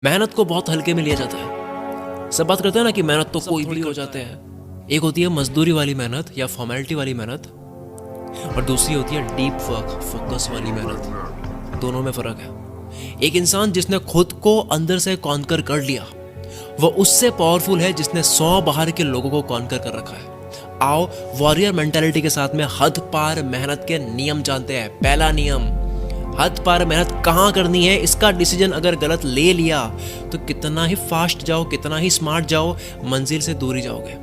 मेहनत को बहुत हल्के में लिया जाता है। सब बात करते हैं ना कि मेहनत तो कोई भी हो जाते हैं। एक होती है मजदूरी वाली मेहनत या फॉर्मेलिटी वाली मेहनत, और दूसरी होती है डीप वर्क, फोकस वाली मेहनत। दोनों में फर्क है। एक इंसान जिसने खुद को अंदर से कॉन्कर कर लिया, वो उससे पावरफुल है जिसने 100 बाहर के लोगों को कॉन्कर कर रखा है। आओ वॉरियर मेंटालिटी के साथ में हद पार मेहनत के नियम जानते हैं। पहला नियम, हद पार मेहनत कहाँ करनी है, इसका डिसीजन अगर गलत ले लिया तो कितना ही फास्ट जाओ, कितना ही स्मार्ट जाओ, मंजिल से दूर ही जाओगे।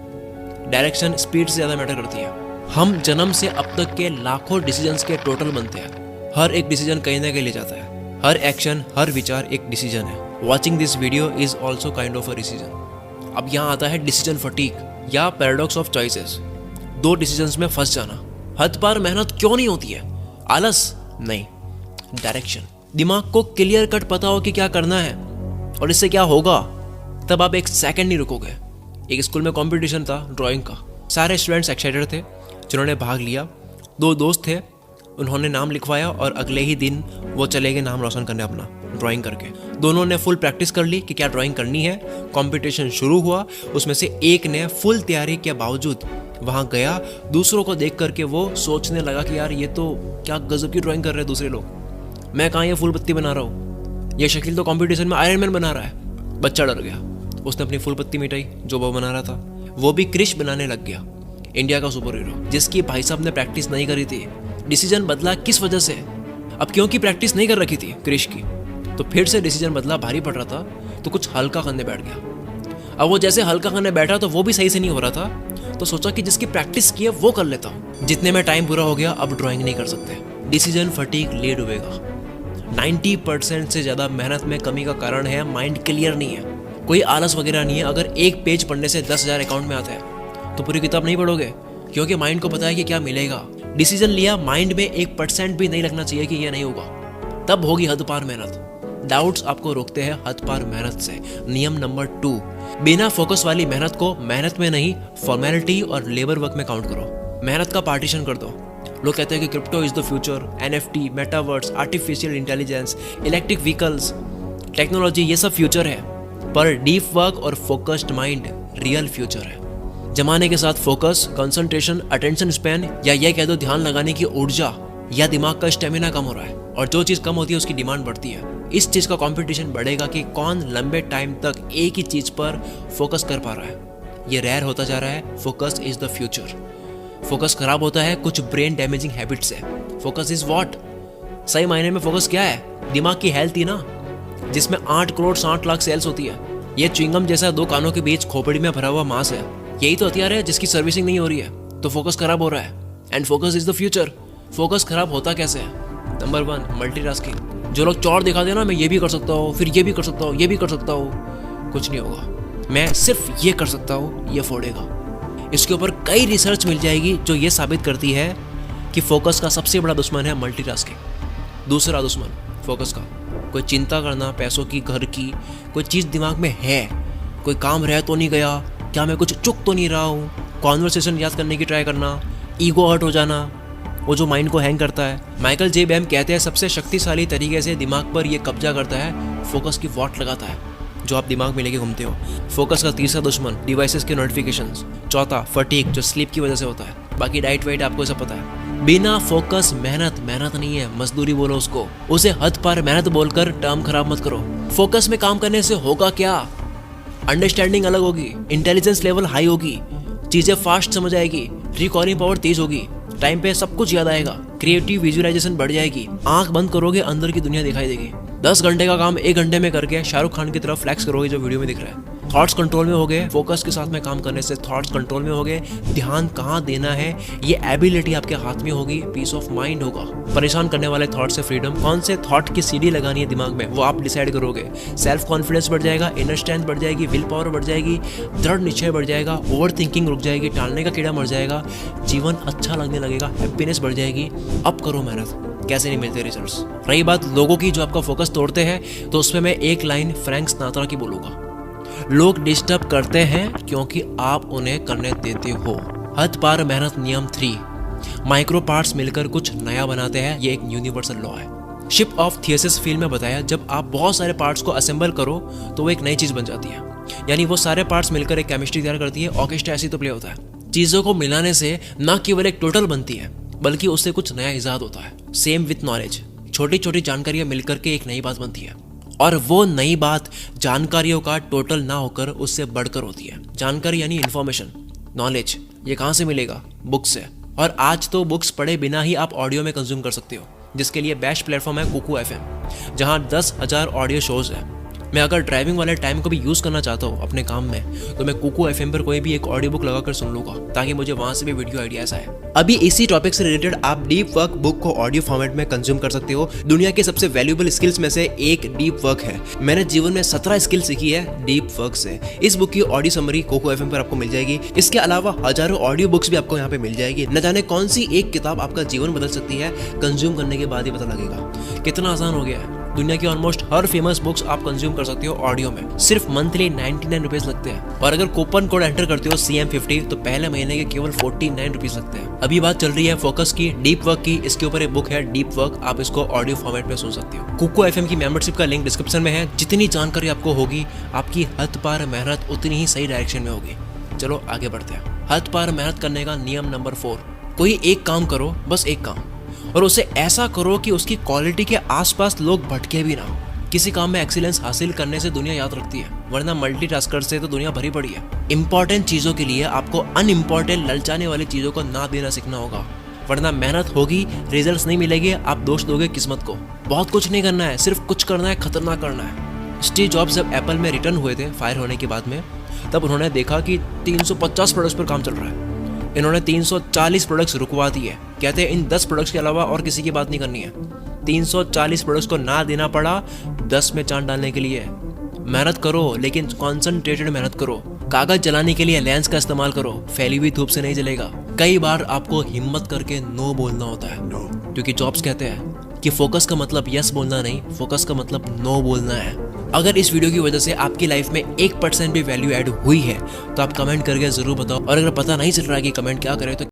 डायरेक्शन स्पीड से ज़्यादा मैटर करती है। हम जन्म से अब तक के लाखों डिसीजंस के टोटल बनते हैं। हर एक डिसीजन कहीं ना कहीं ले जाता है। हर एक्शन, हर विचार एक डिसीजन है। Watching this video is also kind of a decision. अब यहाँ आता है डिसीजन फटीक या पैराडॉक्स ऑफ चॉइसेस। दो डिसीजंस में फंस जाना। हद पार मेहनत क्यों नहीं होती है? आलस नहीं, डायरेक्शन। दिमाग को क्लियर कट पता हो कि क्या करना है और इससे क्या होगा, तब आप एक सेकंड नहीं रुकोगे। एक स्कूल में कंपटीशन था ड्राइंग का। सारे स्टूडेंट्स एक्साइटेड थे जिन्होंने भाग लिया। दो दोस्त थे, उन्होंने नाम लिखवाया और अगले ही दिन वो चले गए नाम रोशन करने अपना ड्राइंग करके। दोनों ने फुल प्रैक्टिस कर ली कि क्या ड्राइंग करनी है। कंपटीशन शुरू हुआ। उसमें से एक ने फुल तैयारी के बावजूद वहाँ गया। दूसरों को देख करके वो सोचने लगा कि यार ये तो क्या गजब की ड्राइंग कर रहे हैं दूसरे लोग, मैं कहाँ ये फूल पत्ती बना रहा हूँ, ये शकील तो कंपटीशन में आयरन मैन बना रहा है। बच्चा डर गया, उसने अपनी फूल पत्ती मिटाई जो वो बना रहा था। वो भी क्रिश बनाने लग गया, इंडिया का सुपर हीरो, जिसकी भाई साहब ने प्रैक्टिस नहीं करी थी। डिसीजन बदला किस वजह से? अब क्योंकि प्रैक्टिस नहीं कर रखी थी क्रिश की, तो फिर से डिसीजन बदला। भारी पड़ रहा था तो कुछ हल्का करने बैठ गया। अब वो जैसे हल्का करने बैठा तो वो भी सही से नहीं हो रहा था, तो सोचा कि जिसकी प्रैक्टिस की है वो कर लेता हूँ। जितने में टाइम पूरा हो गया, अब ड्राइंग नहीं कर सकते। डिसीजन फटीक ले डूबेगा। 90% से ज़्यादा मेहनत में कमी का कारण है माइंड क्लियर नहीं है। कोई आलस वगैरह नहीं है। अगर एक पेज पढ़ने से 10,000 अकाउंट में आता है तो पूरी किताब नहीं पढ़ोगे, क्योंकि माइंड को पता है कि क्या मिलेगा। डिसीजन लिया, माइंड में 1% भी नहीं लगना चाहिए कि ये नहीं होगा, तब होगी हद पार मेहनत। डाउट्स आपको रोकते हैं हद पार मेहनत से। नियम नंबर 2, बिना फोकस वाली मेहनत को मेहनत में नहीं, फॉर्मेलिटी और लेबर वर्क में काउंट करो। मेहनत का पार्टीशन कर दो। लोग कहते हैं कि crypto is the future, NFT, metaverse, artificial intelligence, electric vehicles, technology, ये सब फ्यूचर है, पर डीप वर्क और फोकस्ड माइंड रियल फ्यूचर है। जमाने के साथ फोकस, कंसंट्रेशन, अटेंशन स्पैन, या ये कह दो ध्यान लगाने की ऊर्जा या दिमाग का स्टेमिना कम हो रहा है, और जो चीज़ कम होती है उसकी डिमांड बढ़ती है। इस चीज़ का कंपटीशन बढ़ेगा कि कौन लंबे टाइम तक एक ही चीज़ पर फोकस कर पा रहा है। ये रेयर होता जा रहा है। Focus is the future. Focus खराब होता है कुछ ब्रेन डैमेजिंग हैबिट से। Focus is what? सही मायने में फोकस क्या है? दिमाग की हेल्थ ही ना, जिसमें 8 करोड़ 60 लाख सेल्स होती है। ये च्युइंगम जैसा 2 कानों के बीच खोपड़ी में भरा हुआ मांस है। यही तो हथियार है जिसकी सर्विसिंग नहीं हो रही है, तो फोकस खराब हो रहा है। And focus is the future. Focus खराब होता कैसे है? Number 1, multitasking. जो लोग चौड़ दिखा देना, मैं ये भी कर सकता हूँ, फिर ये भी कर सकता हूँ, ये भी कर सकता हूँ, कुछ नहीं होगा। मैं सिर्फ ये कर सकता हूँ, ये फोड़ेगा। इसके ऊपर कई रिसर्च मिल जाएगी जो ये साबित करती है कि फोकस का सबसे बड़ा दुश्मन है मल्टीटास्किंग। दूसरा दुश्मन फोकस का, कोई चिंता करना, पैसों की, घर की, कोई चीज़ दिमाग में है, कोई काम रह तो नहीं गया, क्या मैं कुछ चुक तो नहीं रहा हूँ, कॉन्वर्सेशन याद करने की ट्राई करना, ईगो हर्ट हो जाना, वो जो माइंड को हैंग करता है। माइकल जे बैम कहते हैं सबसे शक्तिशाली तरीके से दिमाग पर ये कब्जा करता है, फोकस की वॉट लगाता है जो आप दिमाग में लेके घूमते हो। फोकस का तीसरा दुश्मन डिवाइसेस के नोटिफिकेशंस। चौथा फटीग, जो स्लीप की वजह से होता है। बाकी डाइट वाइट आपको सब पता है। बिना फोकस मेहनत नहीं है, मजदूरी बोलो उसको। उसे हद पार मेहनत बोलकर टर्म खराब मत करो। फोकस में काम करने से होगा क्या? अंडरस्टैंडिंग अलग होगी, इंटेलिजेंस लेवल हाई होगी, चीजें फास्ट समझ आएगी, रिकॉर्डिंग पावर तेज होगी, टाइम पे सब कुछ याद आएगा, क्रिएटिव विजुअलाइजेशन बढ़ जाएगी, आंख बंद करोगे अंदर की दुनिया दिखाई देगी। 10 घंटे का काम 1 घंटे में करके शाहरुख खान की तरफ फ्लैक्स करोगे जो वीडियो में दिख रहा है। थॉट्स कंट्रोल में हो गए। फोकस के साथ में काम करने से थॉट्स कंट्रोल में हो गए। ध्यान कहाँ देना है ये एबिलिटी आपके हाथ में होगी। पीस ऑफ माइंड होगा। परेशान करने वाले थॉट से फ्रीडम। कौन से थॉट की सीढ़ी लगानी है दिमाग में वो आप डिसाइड करोगे। सेल्फ कॉन्फिडेंस बढ़ जाएगा, इनर स्ट्रेंथ बढ़ जाएगी, विल पावर बढ़ जाएगी, दृढ़ निश्चय बढ़ जाएगा, ओवर थिंकिंग रुक जाएगी, टालने का कीड़ा मर जाएगा, जीवन अच्छा लगने लगेगा, हैप्पीनेस बढ़ जाएगी। अब करो मेहनत, कैसे नहीं मिलते रिजल्ट्स। रही बात लोगों की जो आपका फोकस तोड़ते हैं, तो उसमें मैं एक लाइन फ्रैंक सिनात्रा की बोलूंगा, लोग डिस्टर्ब करते हैं क्योंकि आप उन्हें करने देते हो। हद पार मेहनत नियम 3, माइक्रो पार्ट्स मिलकर कुछ नया बनाते हैं। ये एक यूनिवर्सल लॉ है। शिप ऑफ थियसिस फिल्म में बताया, जब आप बहुत सारे पार्ट्स को असेंबल करो तो वो एक नई चीज बन जाती है। यानी वो सारे पार्ट्स मिलकर एक केमिस्ट्री तैयार करती है। ऑर्केस्ट्रा ऐसी तो प्ले होता है। चीजों को मिलाने से न केवल एक टोटल बनती है, बल्कि उससे कुछ नया इजाद होता है। सेम विथ नॉलेज, छोटी छोटी जानकारियां मिलकर के एक नई बात बनती है, और वो नई बात जानकारियों का टोटल ना होकर उससे बढ़कर होती है। जानकारी यानी इन्फॉर्मेशन, नॉलेज, ये कहाँ से मिलेगा? बुक से। और आज तो बुक्स पढ़े बिना ही आप ऑडियो में कंज्यूम कर सकते हो, जिसके लिए बेस्ट प्लेटफॉर्म है कुकू FM, जहाँ 10,000 ऑडियो शोज है। मैं अगर ड्राइविंग वाले टाइम को भी यूज़ करना चाहता हूँ अपने काम में, तो मैं कुकू FM पर कोई भी एक ऑडियो बुक लगाकर सुन लूँगा, ताकि मुझे वहाँ से भी वीडियो आइडियाज आए। अभी इसी टॉपिक से रिलेटेड आप डीप वर्क बुक को ऑडियो फॉर्मेट में कंज्यूम कर सकते हो। दुनिया के सबसे वैल्यूएबल स्किल्स में से एक डीप वर्क है। मैंने जीवन में 17 स्किल सीखी है डीप वर्क से। इस बुक की ऑडियो समरी कुकू FM पर आपको मिल जाएगी। इसके अलावा हजारों ऑडियो बुक्स भी आपको यहाँ पे मिल जाएगी। न जाने कौन सी एक किताब आपका जीवन बदल सकती है, कंज्यूम करने के बाद ही पता लगेगा। कितना आसान हो गया है। दुनिया की ऑलमोस्ट हर फेमस बुक्स आप कंज्यूम कर सकते हो ऑडियो में। सिर्फ मंथली 99 रुपीज लगते हैं, और अगर कूपन कोड एंटर करते हो CM50 तो पहले महीने के केवल 49 रुपीज लगते हैं। अभी बात चल रही है फोकस की, डीप वर्क की। इसके ऊपर एक बुक है डीप वर्क, आप इसको ऑडियो फॉर्मेट में सुन सकते हो। कुकू FM की मेंबरशिप का लिंक डिस्क्रिप्शन में है। जितनी जानकारी आपको होगी, आपकी हद पार मेहनत उतनी ही सही डायरेक्शन में होगी। चलो आगे बढ़ते हैं। हद पार मेहनत करने का नियम नंबर 4, कोई एक काम करो, बस एक काम, और उसे ऐसा करो कि उसकी क्वालिटी के आसपास लोग भटके भी ना। किसी काम में एक्सीलेंस हासिल करने से दुनिया याद रखती है, वरना मल्टीटास्कर से तो दुनिया भरी पड़ी है। इंपॉर्टेंट चीजों के लिए आपको अनइम्पॉर्टेंट ललचाने वाली चीजों को ना देना सीखना होगा, वरना मेहनत होगी, रिजल्ट्स नहीं मिलेंगे, आप दोष दोगे किस्मत को। बहुत कुछ नहीं करना है, सिर्फ कुछ करना है, खतरनाक करना है। स्टीव जॉब्स जब एप्पल में रिटर्न हुए थे फायर होने के बाद में, तब उन्होंने देखा कि 350 प्रोडक्ट्स पर काम चल रहा है। इन्होंने 340 प्रोडक्ट्स रुकवा दिए। कहते हैं इन 10 प्रोडक्ट्स के अलावा और किसी की बात नहीं करनी है। 340 प्रोडक्ट्स को ना देना पड़ा 10 में चांद डालने के लिए। मेहनत करो, लेकिन कॉन्सेंट्रेटेड मेहनत करो। कागज जलाने के लिए लेंस का इस्तेमाल करो, फैली हुई धूप से नहीं जलेगा। कई बार आपको हिम्मत करके नो बोलना होता है, क्योंकि जॉब्स कहते हैं कि फोकस का मतलब यस बोलना नहीं, फोकस का मतलब नो बोलना है। अगर इस वीडियो की वजह से आपकी लाइफ में 1% भी वैल्यू ऐड हुई है तो आप कमेंट करके जरूर बताओ, और अगर पता नहीं चल रहा है कि कमेंट क्या करें तो